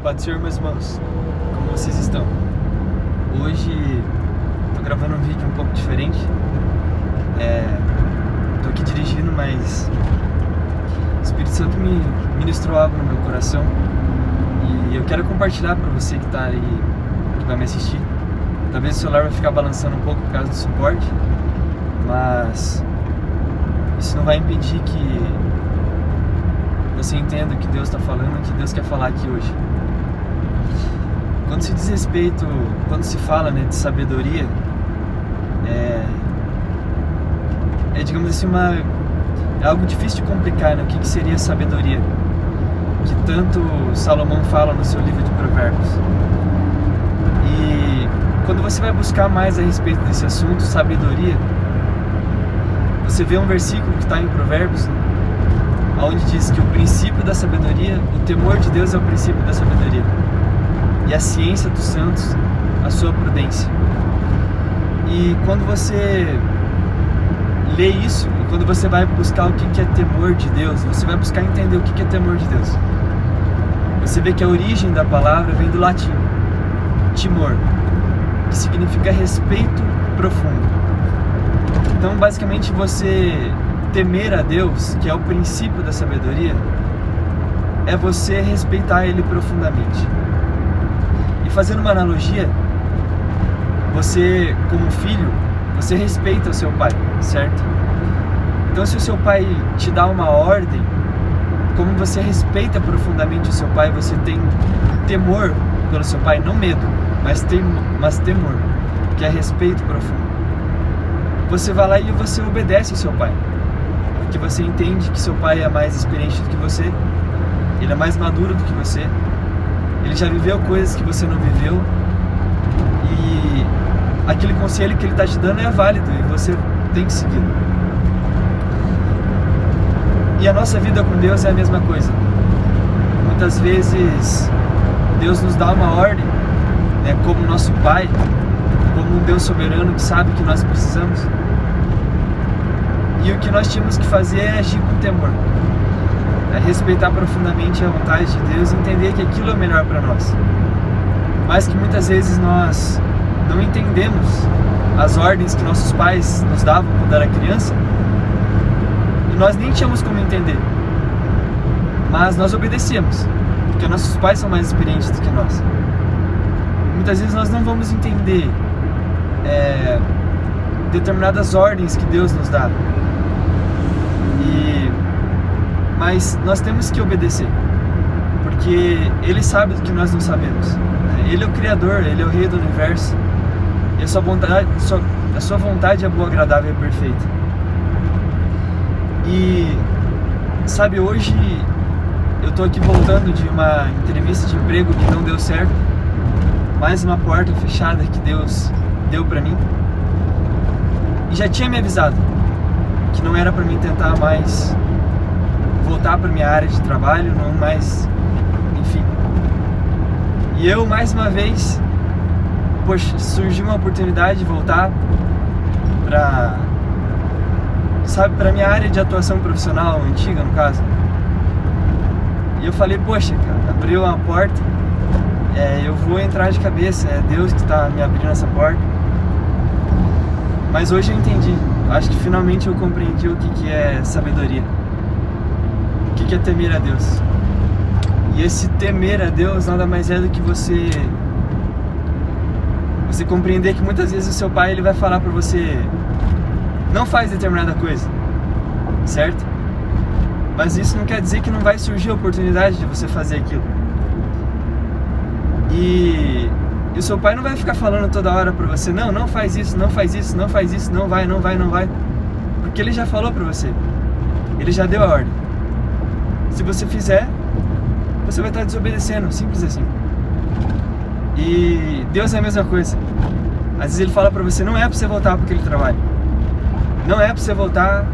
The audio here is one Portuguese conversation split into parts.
Pode ser, meus irmãos, como vocês estão? Hoje tô gravando um vídeo um pouco diferente. Tô aqui dirigindo, mas o Espírito Santo me ministrou algo no meu coração e eu quero compartilhar para você que tá aí, que vai me assistir. Talvez o celular vai ficar balançando um pouco por causa do suporte, mas isso não vai impedir que você entenda o que Deus está falando, o que Deus quer falar aqui hoje. Quando se diz respeito, quando se fala, de sabedoria, digamos assim, é algo difícil de complicar, o que seria sabedoria, que tanto Salomão fala no seu livro de Provérbios. E quando você vai buscar mais a respeito desse assunto, sabedoria, você vê um versículo que está em Provérbios, onde diz que o princípio da sabedoria, o temor de Deus é o princípio da sabedoria, e a ciência dos santos, a sua prudência. E quando você lê isso, e quando você vai buscar o que é temor de Deus, você vai buscar entender o que é temor de Deus, você vê que a origem da palavra vem do latim, timor, que significa respeito profundo. Então, basicamente, você temer a Deus, que é o princípio da sabedoria, é você respeitar Ele profundamente. E fazendo uma analogia, você, como filho, você respeita o seu pai, certo? Então, se o seu pai te dá uma ordem, como você respeita profundamente o seu pai, você tem temor pelo seu pai, não medo, mas temor, que é respeito profundo. Você vai lá e você obedece o seu pai, porque você entende que seu pai é mais experiente do que você, ele é mais maduro do que você, ele já viveu coisas que você não viveu, e aquele conselho que ele está te dando é válido e você tem que seguir. E a nossa vida com Deus é a mesma coisa. Muitas vezes Deus nos dá uma ordem, como nosso pai, como um Deus soberano que sabe que nós precisamos. E o que nós temos que fazer é agir com temor, respeitar profundamente a vontade de Deus e entender que aquilo é o melhor para nós. Mas que muitas vezes nós não entendemos as ordens que nossos pais nos davam quando era criança, e nós nem tínhamos como entender, mas nós obedecíamos, porque nossos pais são mais experientes do que nós. Muitas vezes nós não vamos entender determinadas ordens que Deus nos dá, mas nós temos que obedecer, porque Ele sabe do que nós não sabemos. Ele é o Criador, Ele é o Rei do Universo, e a sua vontade é boa, agradável e perfeita. E sabe, hoje eu estou aqui voltando de uma entrevista de emprego que não deu certo, mais uma porta fechada que Deus deu para mim, e já tinha me avisado que não era para mim tentar mais voltar para minha área de trabalho, não mais, enfim. E eu, mais uma vez, surgiu uma oportunidade de voltar para minha área de atuação profissional antiga, no caso. E eu falei, poxa, cara, abriu uma porta, eu vou entrar de cabeça, é Deus que está me abrindo essa porta. Mas hoje eu entendi, acho que finalmente eu compreendi o que é sabedoria, o que é temer a Deus. E esse temer a Deus nada mais é do que você compreender que muitas vezes o seu pai ele vai falar para você, não faz determinada coisa, certo? Mas isso não quer dizer que não vai surgir a oportunidade de você fazer aquilo. E o seu pai não vai ficar falando toda hora para você, não faz isso, não faz isso, não faz isso, não vai, porque ele já falou para você, ele já deu a ordem. Se você fizer, você vai estar desobedecendo, simples assim. E Deus é a mesma coisa. Às vezes Ele fala pra você, não é pra você voltar para aquele trabalho, não é pra você voltar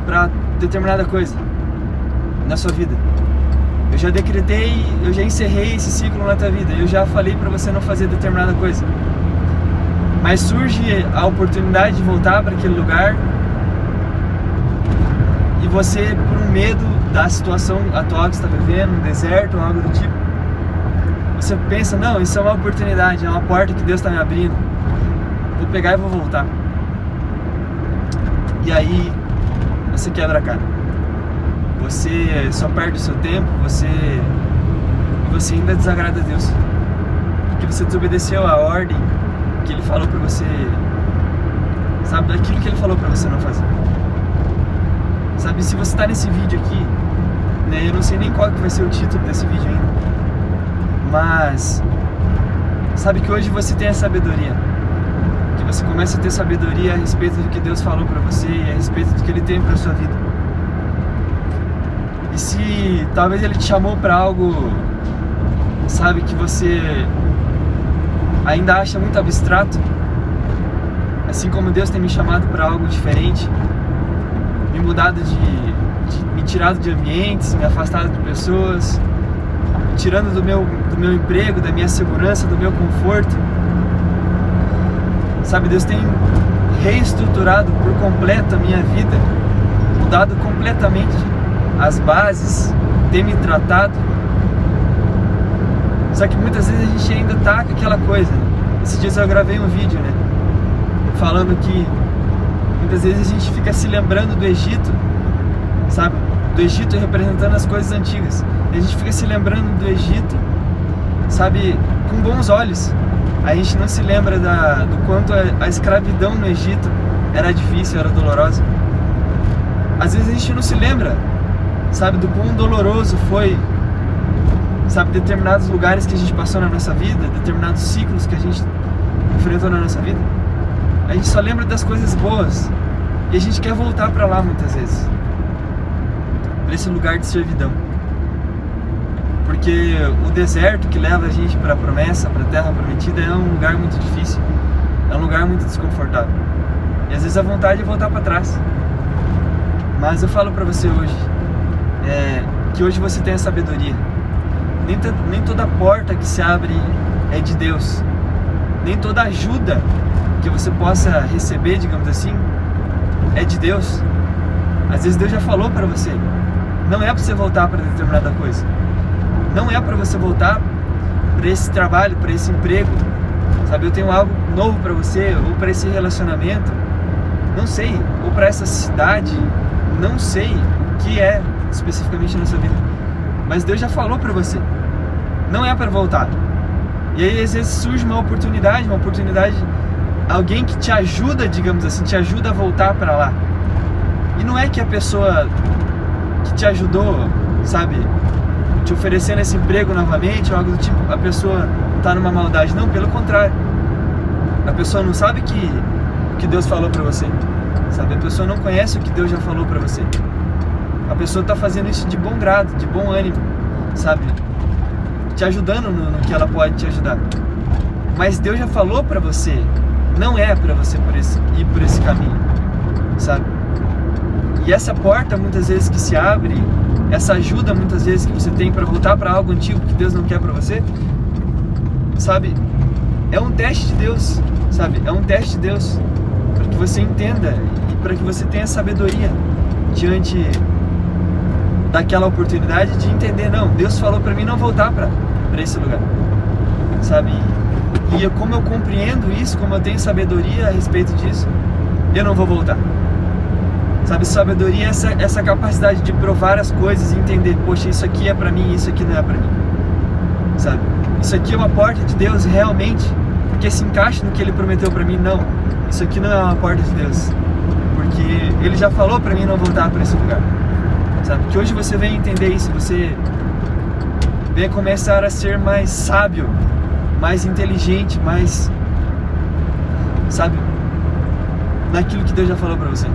para determinada coisa na sua vida. Eu já decretei, eu já encerrei esse ciclo na tua vida, eu já falei pra você não fazer determinada coisa. Mas surge a oportunidade de voltar para aquele lugar, e você, por um medo da situação atual que você está vivendo, um deserto ou algo do tipo, você pensa, não, isso é uma oportunidade, é uma porta que Deus está me abrindo, vou pegar e vou voltar. E aí você quebra a cara, você só perde o seu tempo, você ainda desagrada a Deus, porque você desobedeceu a ordem que Ele falou pra você, sabe, daquilo que Ele falou pra você não fazer. Sabe, se você tá nesse vídeo aqui, né, eu não sei nem qual que vai ser o título desse vídeo ainda, mas sabe que hoje você tem a sabedoria, que você começa a ter sabedoria a respeito do que Deus falou pra você e a respeito do que Ele tem pra sua vida. E se talvez Ele te chamou pra algo, sabe, que você ainda acha muito abstrato, assim como Deus tem me chamado pra algo diferente, me mudado me tirado de ambientes, me afastado de pessoas, me tirando do meu emprego, da minha segurança, do meu conforto. Sabe, Deus tem reestruturado por completo a minha vida, mudado completamente as bases, tem me tratado. Só que muitas vezes a gente ainda tá com aquela coisa, né? Esses dias eu gravei um vídeo, né, falando que muitas vezes a gente fica se lembrando do Egito, sabe? Do Egito representando as coisas antigas. E a gente fica se lembrando do Egito, sabe, com bons olhos. A gente não se lembra do quanto a escravidão no Egito era difícil, era dolorosa. Às vezes a gente não se lembra, sabe, do quão doloroso foi, sabe, determinados lugares que a gente passou na nossa vida, determinados ciclos que a gente enfrentou na nossa vida. A gente só lembra das coisas boas e a gente quer voltar para lá muitas vezes, para esse lugar de servidão, porque o deserto que leva a gente para a promessa, para a terra prometida, é um lugar muito difícil, é um lugar muito desconfortável, e às vezes a vontade é voltar para trás. Mas eu falo para você hoje, que hoje você tem a sabedoria. Nem toda porta que se abre é de Deus, nem toda ajuda que você possa receber, digamos assim, é de Deus. Às vezes Deus já falou para você, não é para você voltar para determinada coisa, não é para você voltar para esse trabalho, para esse emprego, sabe, eu tenho algo novo para você, ou para esse relacionamento, não sei, ou para essa cidade, não sei o que é especificamente na sua vida, mas Deus já falou para você, não é para voltar. E aí às vezes surge uma oportunidade, alguém que te ajuda, digamos assim, te ajuda a voltar para lá. E não é que a pessoa que te ajudou, sabe, te oferecendo esse emprego novamente ou algo do tipo, a pessoa tá numa maldade. Não, pelo contrário. A pessoa não sabe o que Deus falou para você, sabe? A pessoa não conhece o que Deus já falou para você. A pessoa tá fazendo isso de bom grado, de bom ânimo, sabe? Te ajudando no que ela pode te ajudar. Mas Deus já falou para você, não é para você ir por esse caminho, sabe? E essa porta muitas vezes que se abre, essa ajuda muitas vezes que você tem para voltar para algo antigo que Deus não quer para você, sabe? É um teste de Deus, sabe? É um teste de Deus para que você entenda e para que você tenha sabedoria diante daquela oportunidade de entender, não, Deus falou para mim não voltar para esse lugar, sabe? E como eu compreendo isso, como eu tenho sabedoria a respeito disso, eu não vou voltar. Sabe, sabedoria é essa capacidade de provar as coisas e entender, poxa, isso aqui é pra mim, isso aqui não é pra mim. Sabe? Isso aqui é uma porta de Deus realmente, porque se encaixa no que Ele prometeu pra mim. Não, isso aqui não é uma porta de Deus, porque Ele já falou pra mim não voltar pra esse lugar. Sabe? Que hoje você vem entender isso, você vem começar a ser mais sábio, mais inteligente, mais, sabe, naquilo que Deus já falou pra você.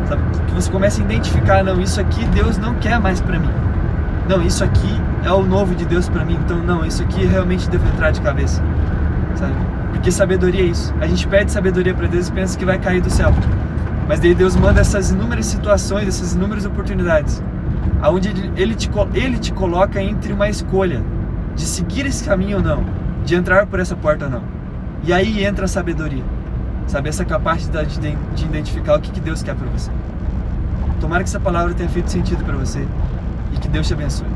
Sabe? Que você começa a identificar, não, isso aqui Deus não quer mais pra mim. Não, isso aqui é o novo de Deus pra mim. Então não, isso aqui realmente devo entrar de cabeça, sabe? Porque sabedoria é isso. A gente pede sabedoria pra Deus e pensa que vai cair do céu. Mas daí Deus manda essas inúmeras situações, essas inúmeras oportunidades, aonde Ele te coloca entre uma escolha de seguir esse caminho ou não, de entrar por essa porta ou não. E aí entra a sabedoria, sabe? Essa capacidade de identificar o que Deus quer para você. Tomara que essa palavra tenha feito sentido para você e que Deus te abençoe.